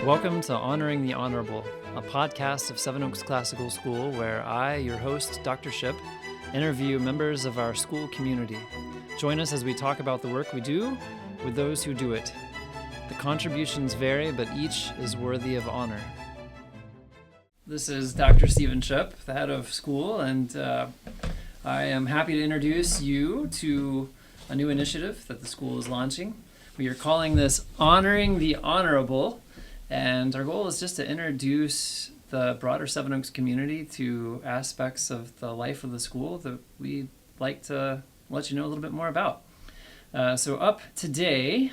Welcome to Honoring the Honorable, a podcast of Seven Oaks Classical School where I, your host, Dr. Shipp, interview members of our school community. Join us as we talk about the work we do with those who do it. The contributions vary, but each is worthy of honor. This is Dr. Stephen Shipp, the head of school, and I am happy to introduce you to a new initiative that the school is launching. We are calling this Honoring the Honorable, and our goal is just to introduce the broader Seven Oaks community to aspects of the life of the school that we'd like to let you know a little bit more about. So up today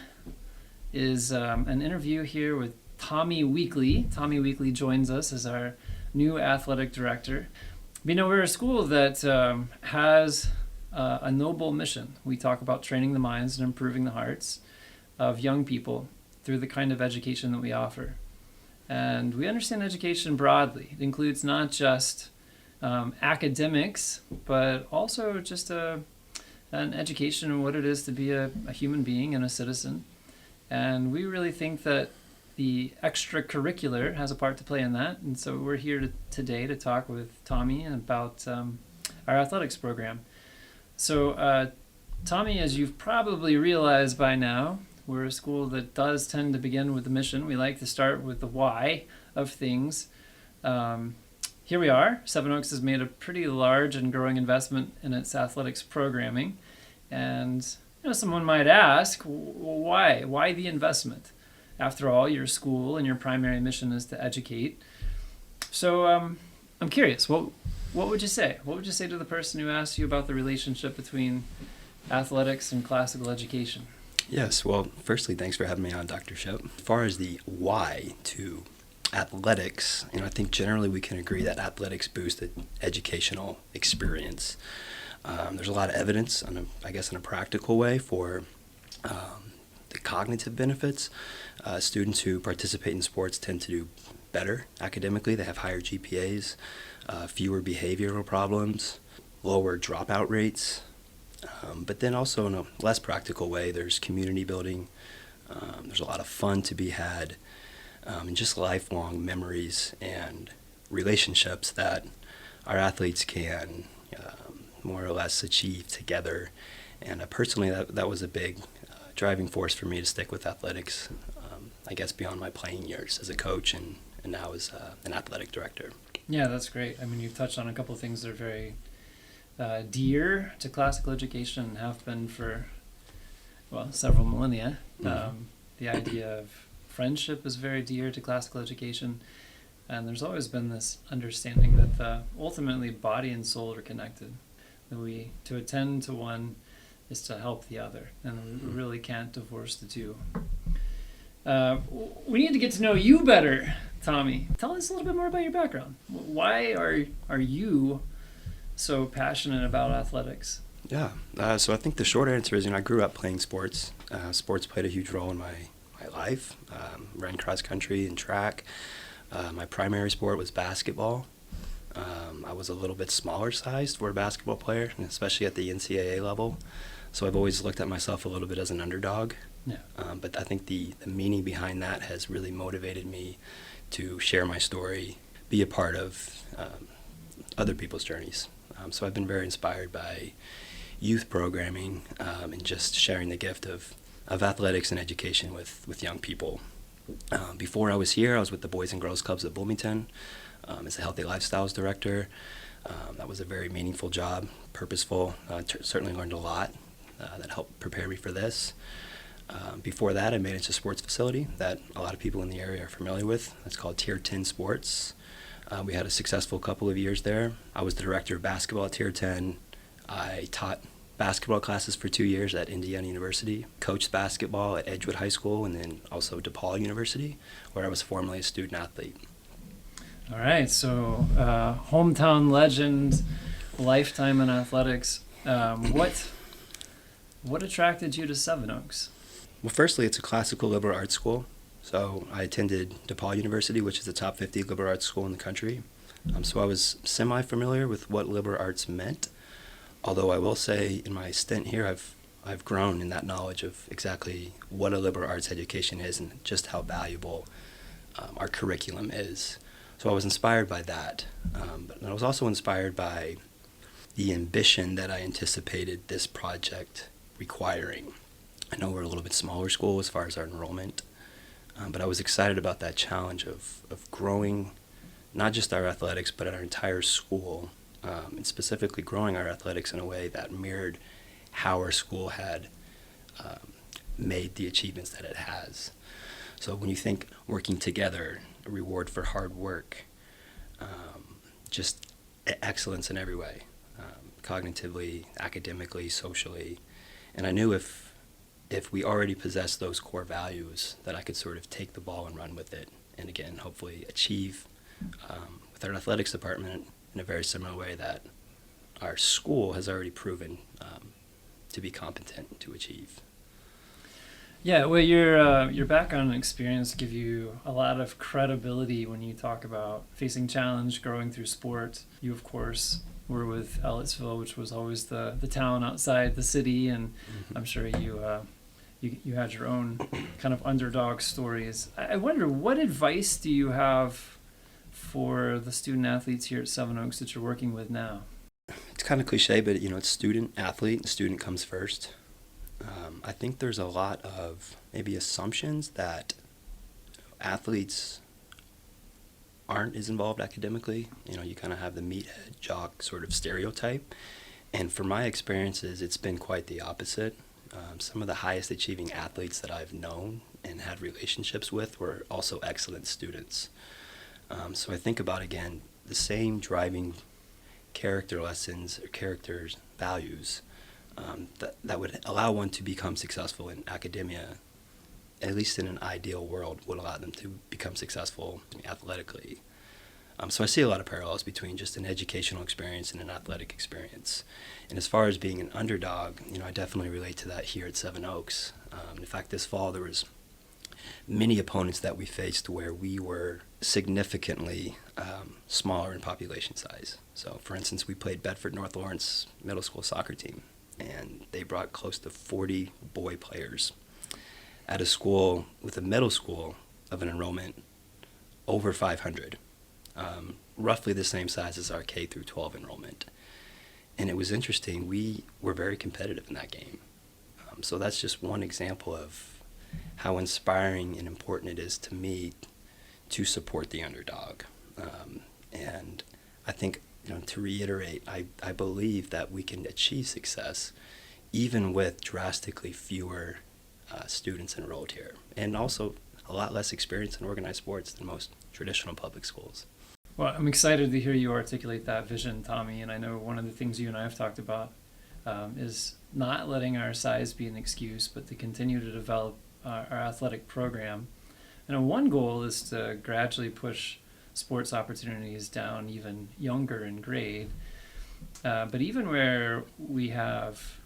is an interview here with Tommy Weakley. Tommy Weakley joins us as our new athletic director. You know, we're a school that has a noble mission. We talk about training the minds and improving the hearts of young people through the kind of education that we offer. And we understand education broadly. It includes not just academics, but also just an education in what it is to be a human being and a citizen. And we really think that the extracurricular has a part to play in that. And so we're here today to talk with Tommy about our athletics program. So Tommy, as you've probably realized by now, we're a school that does tend to begin with the mission. We like to start with the why of things. Here we are. Seven Oaks has made a pretty large and growing investment in its athletics programming. And you know, someone might ask, why? Why the investment? After all, your school and your primary mission is to educate. So I'm curious, what would you say? What would you say to the person who asks you about the relationship between athletics and classical education? Yes, well, firstly, thanks for having me on, Dr. Shipp. As far as the why to athletics, I think generally we can agree that athletics boost the educational experience. There's a lot of evidence, in a practical way for the cognitive benefits. Students who participate in sports tend to do better academically. They have higher GPAs, fewer behavioral problems, lower dropout rates. But then also in a less practical way, there's community building. There's a lot of fun to be had, and just lifelong memories and relationships that our athletes can more or less achieve together. And personally, that was a big driving force for me to stick with athletics, beyond my playing years as a coach and now as an athletic director. Yeah, that's great. I mean, you've touched on a couple of things that are very dear to classical education and have been for, several millennia. Mm-hmm. The idea of friendship is very dear to classical education, and there's always been this understanding that ultimately body and soul are connected, that to attend to one is to help the other, and we really can't divorce the two. We need to get to know you better, Tommy. Tell us a little bit more about your background. Why are you so passionate about athletics? Yeah, so I think the short answer is, I grew up playing sports. Sports played a huge role in my life. Ran cross country and track. My primary sport was basketball. I was a little bit smaller sized for a basketball player, and especially at the NCAA level. So I've always looked at myself a little bit as an underdog. Yeah. But I think the meaning behind that has really motivated me to share my story, be a part of other people's journeys. So I've been very inspired by youth programming and just sharing the gift of athletics and education with young people. Before I was here, I was with the Boys and Girls Clubs at Bloomington as a healthy lifestyles director. That was a very meaningful job, purposeful. Certainly learned a lot that helped prepare me for this. Before that, I managed a sports facility that a lot of people in the area are familiar with. It's called Tier 10 Sports. We had a successful couple of years there. I was the director of basketball at Tier 10. I taught basketball classes for 2 years at Indiana University, coached basketball at Edgewood High School, and then also DePaul University, where I was formerly a student athlete. All right, so hometown legend, lifetime in athletics. What attracted you to Seven Oaks? Well, firstly, it's a classical liberal arts school. So I attended DePaul University, which is the top 50 liberal arts school in the country. So I was semi-familiar with what liberal arts meant. Although I will say in my stint here, I've I've grown in that knowledge of exactly what a liberal arts education is and just how valuable our curriculum is. So I was inspired by that, but I was also inspired by the ambition that I anticipated this project requiring. I know we're a little bit smaller school as far as our enrollment, but I was excited about that challenge of growing not just our athletics, but our entire school, and specifically growing our athletics in a way that mirrored how our school had made the achievements that it has. So when you think working together, a reward for hard work, just excellence in every way, cognitively, academically, socially. And I knew if we already possessed those core values, that I could sort of take the ball and run with it, and again, hopefully achieve with our athletics department in a very similar way that our school has already proven to be competent to achieve. Yeah, well, your background and experience give you a lot of credibility when you talk about facing challenge, growing through sport. You, of course, were with Ellettsville, which was always the town outside the city, and I'm sure you had your own kind of underdog stories. I wonder, what advice do you have for the student athletes here at Seven Oaks that you're working with now? It's kind of cliche, but it's student athlete, and student comes first. I think there's a lot of maybe assumptions that athletes aren't as involved academically. You kind of have the meathead jock sort of stereotype. And from my experiences, it's been quite the opposite. Some of the highest achieving athletes that I've known and had relationships with were also excellent students. So I think about, again, the same driving character lessons or characters, values, that would allow one to become successful in academia, at least in an ideal world, would allow them to become successful athletically. So I see a lot of parallels between just an educational experience and an athletic experience. And as far as being an underdog, I definitely relate to that here at Seven Oaks. In fact, this fall there was many opponents that we faced where we were significantly smaller in population size. So, for instance, we played Bedford North Lawrence middle school soccer team, and they brought close to 40 boy players at a school with a middle school of an enrollment over 500, roughly the same size as our K through 12 enrollment. And it was interesting, we were very competitive in that game. So that's just one example of how inspiring and important it is to me to support the underdog. And I think, to reiterate, I believe that we can achieve success even with drastically fewer students enrolled here, and also a lot less experience in organized sports than most traditional public schools. Well, I'm excited to hear you articulate that vision, Tommy, and I know one of the things you and I have talked about is not letting our size be an excuse, but to continue to develop our athletic program. And one goal is to gradually push sports opportunities down even younger in grade. But even where we have,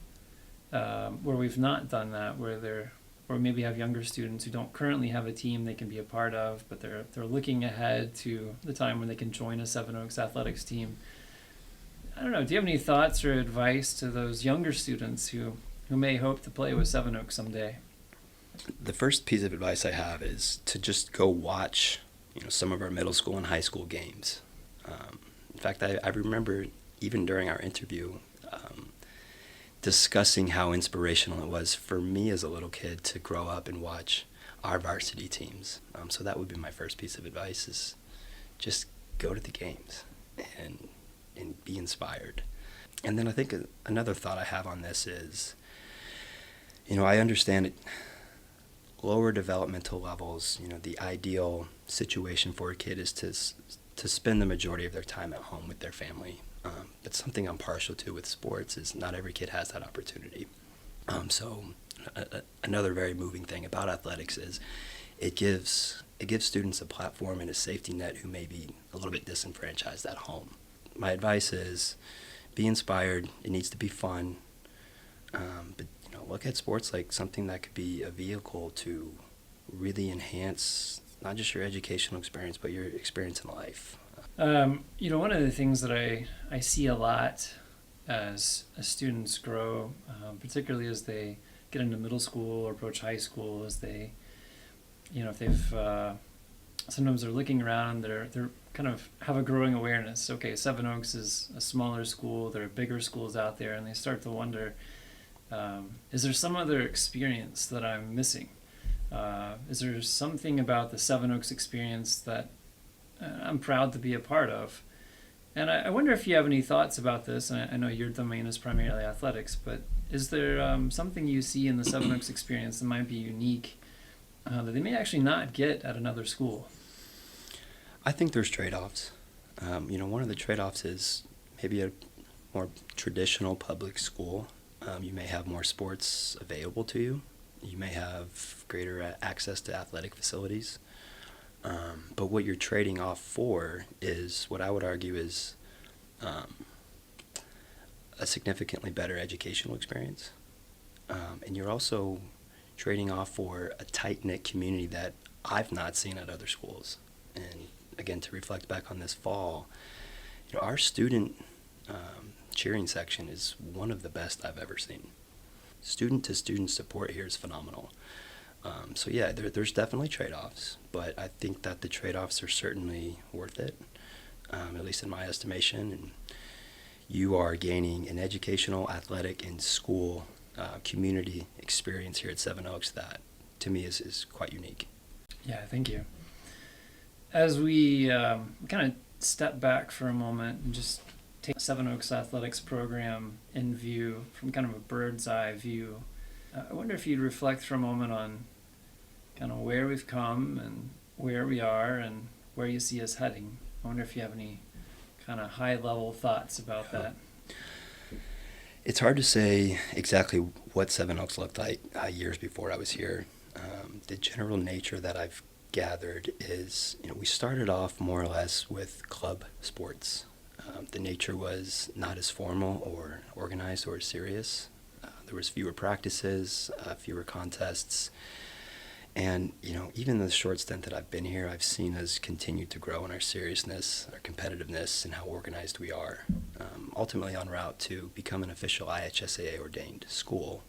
where we've not done that, where maybe have younger students who don't currently have a team they can be a part of, but they're looking ahead to the time when they can join a Seven Oaks athletics team. I don't know, do you have any thoughts or advice to those younger students who may hope to play with Seven Oaks someday? The first piece of advice I have is to just go watch, some of our middle school and high school games. In fact, I remember even during our interview discussing how inspirational it was for me as a little kid to grow up and watch our varsity teams. So that would be my first piece of advice, is just go to the games and be inspired. And then I think another thought I have on this is, I understand it. Lower developmental levels, the ideal situation for a kid is to spend the majority of their time at home with their family. But something I'm partial to with sports is not every kid has that opportunity. So another very moving thing about athletics is it gives students a platform and a safety net who may be a little bit disenfranchised at home. My advice is be inspired. It needs to be fun. But look at sports like something that could be a vehicle to really enhance not just your educational experience, but your experience in life. One of the things that I see a lot as students grow, particularly as they get into middle school or approach high school, as they, if they've sometimes they're looking around, they're kind of have a growing awareness. Okay, Seven Oaks is a smaller school. There are bigger schools out there, and they start to wonder, is there some other experience that I'm missing? Is there something about the Seven Oaks experience that I'm proud to be a part of? And I wonder if you have any thoughts about this. And I know your domain is primarily athletics, but is there something you see in the Seven Oaks experience that might be unique that they may actually not get at another school? I think there's trade-offs. One of the trade-offs is maybe a more traditional public school. You may have more sports available to you. You may have greater access to athletic facilities. But what you're trading off for is what I would argue is a significantly better educational experience. And you're also trading off for a tight-knit community that I've not seen at other schools. And again, to reflect back on this fall, our student cheering section is one of the best I've ever seen. Student-to-student support here is phenomenal. So yeah, there's definitely trade-offs, but I think that the trade-offs are certainly worth it, at least in my estimation. And you are gaining an educational, athletic, and school community experience here at Seven Oaks that, to me, is quite unique. Yeah, thank you. As we kind of step back for a moment and just take Seven Oaks Athletics program in view from kind of a bird's eye view, I wonder if you'd reflect for a moment on kind of where we've come and where we are and where you see us heading. I wonder if you have any kind of high-level thoughts about that. It's hard to say exactly what Seven Oaks looked like years before I was here. The general nature that I've gathered is, we started off more or less with club sports. The nature was not as formal or organized or serious. There was fewer practices, fewer contests. And, even in the short stint that I've been here, I've seen us continue to grow in our seriousness, our competitiveness, and how organized we are. Ultimately en route to become an official IHSAA ordained school.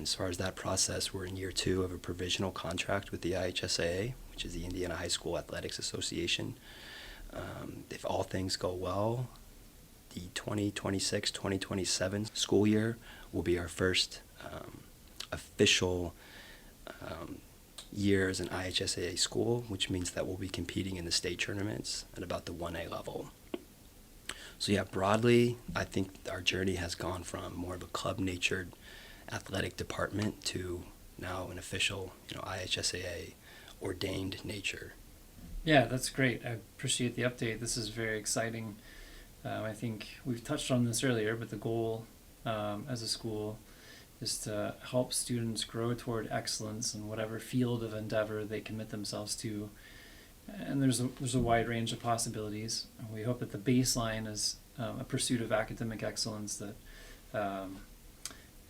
As far as that process, we're in year 2 of a provisional contract with the IHSAA, which is the Indiana High School Athletics Association. If all things go well, the 2026-2027 school year will be our first official year as an IHSAA school, which means that we'll be competing in the state tournaments at about the 1A level. So yeah, broadly, I think our journey has gone from more of a club-natured athletic department to now an official, IHSAA ordained nature. Yeah, that's great. I appreciate the update. This is very exciting. I think we've touched on this earlier, but the goal as a school is to help students grow toward excellence in whatever field of endeavor they commit themselves to. And there's a wide range of possibilities. We hope that the baseline is a pursuit of academic excellence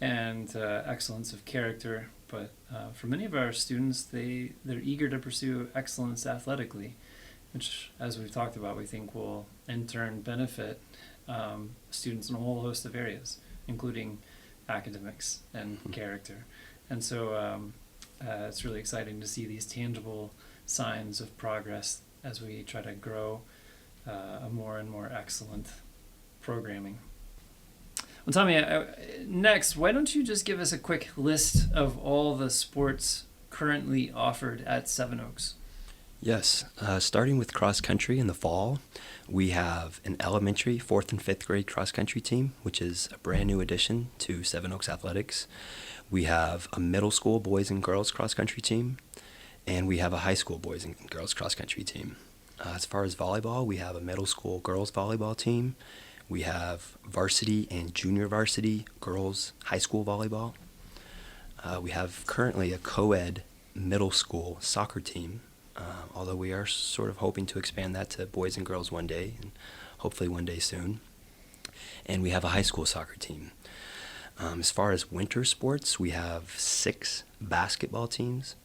and excellence of character. But for many of our students, they're eager to pursue excellence athletically, which, as we've talked about, we think will in turn benefit students in a whole host of areas, including academics and character. And so it's really exciting to see these tangible signs of progress as we try to grow a more and more excellent programming. Well, Tommy, next, why don't you just give us a quick list of all the sports currently offered at Seven Oaks? Yes, starting with cross country in the fall, we have an elementary 4th and 5th grade cross country team, which is a brand new addition to Seven Oaks Athletics. We have a middle school boys and girls cross country team, and we have a high school boys and girls cross country team. As far as volleyball, we have a middle school girls volleyball team. We have varsity and junior varsity girls high school volleyball. We have currently a co-ed middle school soccer team, although we are sort of hoping to expand that to boys and girls one day, and hopefully one day soon. And we have a high school soccer team. As far as winter sports, we have 6 basketball teams.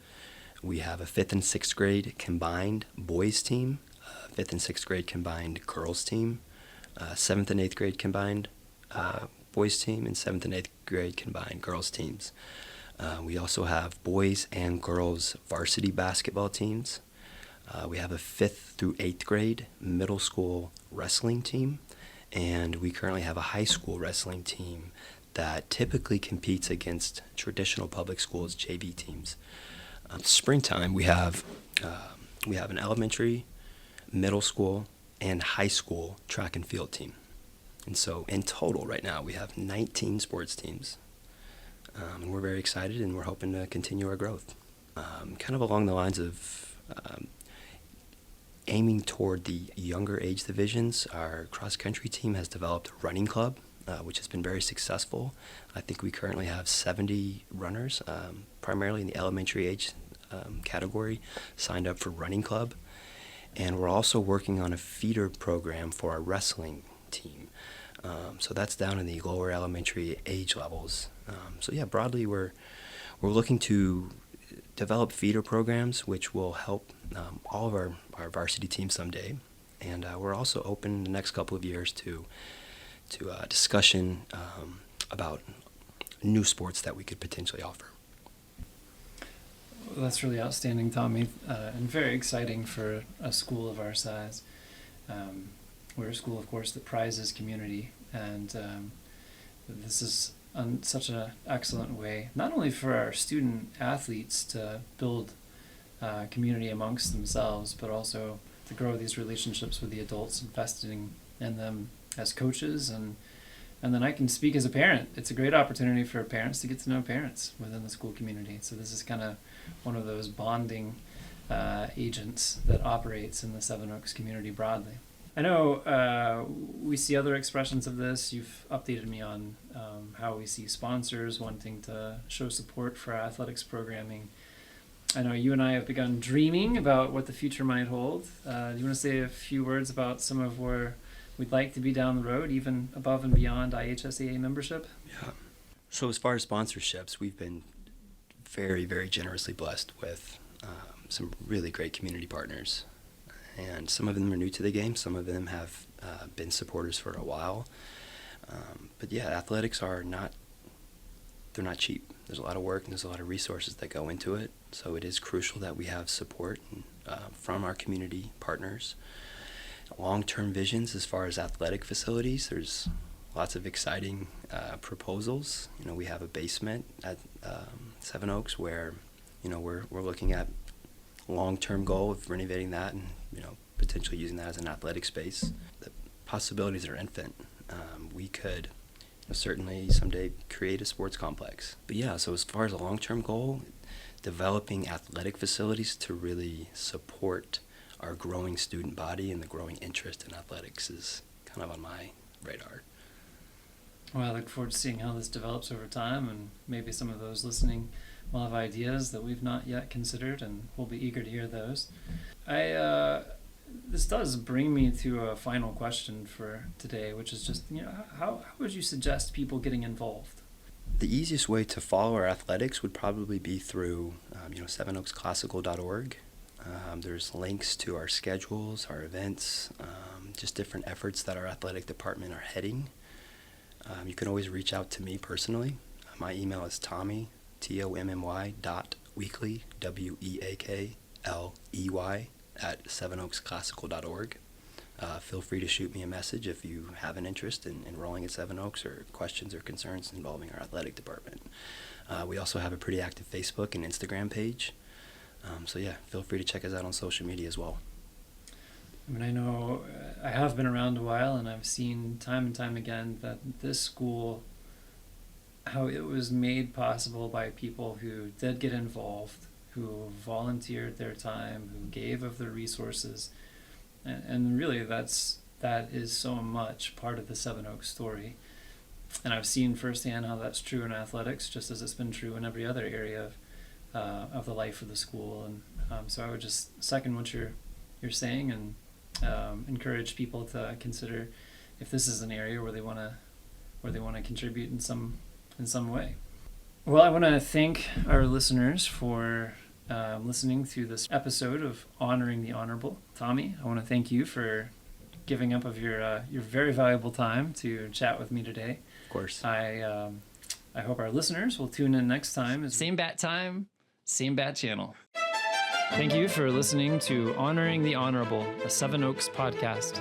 We have a 5th and 6th grade combined boys team, a 5th and 6th grade combined girls team, 7th and 8th grade combined boys team and 7th and 8th grade combined girls teams. We also have boys and girls varsity basketball teams. We have a 5th through 8th grade middle school wrestling team, and we currently have a high school wrestling team that typically competes against traditional public schools JV teams. Springtime, we have an elementary, middle school, and high school track and field team. And so in total right now we have 19 sports teams. And we're very excited, and we're hoping to continue our growth. Kind of along the lines of aiming toward the younger age divisions, our cross-country team has developed a running club, which has been very successful. I think we currently have 70 runners, primarily in the elementary age category, signed up for running club. And we're also working on a feeder program for our wrestling team. So that's down in the lower elementary age levels. So yeah, broadly we're looking to develop feeder programs which will help all of our varsity teams someday. And we're also open in the next couple of years to discussion about new sports that we could potentially offer. Well, that's really outstanding, Tommy, and very exciting for a school of our size. We're a school, of course, that prizes community, and this is such an excellent way, not only for our student athletes to build community amongst themselves, but also to grow these relationships with the adults, investing in them as coaches, and then I can speak as a parent. It's a great opportunity for parents to get to know parents within the school community. So this is kind of one of those bonding agents that operates in the Seven Oaks community broadly. I know we see other expressions of this. You've updated me on how we see sponsors wanting to show support for our athletics programming. I know you and I have begun dreaming about what the future might hold. Do you want to say a few words about some of where we'd like to be down the road, even above and beyond IHSAA membership? Yeah. So as far as sponsorships, we've been very, very generously blessed with some really great community partners. And some of them are new to the game. Some of them have been supporters for a while. But yeah, athletics they're not cheap. There's a lot of work and there's a lot of resources that go into it. So it is crucial that we have support from our community partners. Long-term visions as far as athletic facilities, there's lots of exciting proposals. We have a basement at Seven Oaks where, we're looking at long-term goal of renovating that and, potentially using that as an athletic space. The possibilities are infinite. We could certainly someday create a sports complex. But yeah, so as far as a long-term goal, developing athletic facilities to really support our growing student body and the growing interest in athletics is kind of on my radar. Well, I look forward to seeing how this develops over time, and maybe some of those listening will have ideas that we've not yet considered, and we'll be eager to hear those. This does bring me to a final question for today, which is just, how would you suggest people getting involved? The easiest way to follow our athletics would probably be through, sevenoaksclassical.org. There's links to our schedules, our events, just different efforts that our athletic department are heading. You can always reach out to me personally. My email is Tommy, Tommy, .weakley, WEAKLEY, at sevenoaksclassical.org. Feel free to shoot me a message if you have an interest in enrolling at Seven Oaks or questions or concerns involving our athletic department. We also have a pretty active Facebook and Instagram page. So yeah, feel free to check us out on social media as well. I know I have been around a while, and I've seen time and time again that this school, how it was made possible by people who did get involved, who volunteered their time, who gave of their resources, and really that is so much part of the Seven Oaks story. And I've seen firsthand how that's true in athletics, just as it's been true in every other area of the life of the school. And so I would just second what you're saying, and encourage people to consider if this is an area where they want to contribute in some way. Well, I want to thank our listeners for listening to this episode of Honoring the Honorable. Tommy, I want to thank you for giving up of your very valuable time to chat with me today. Of course. I hope our listeners will tune in next time. Same bat time, same bat channel. Thank you for listening to Honoring the Honorable, a Seven Oaks podcast.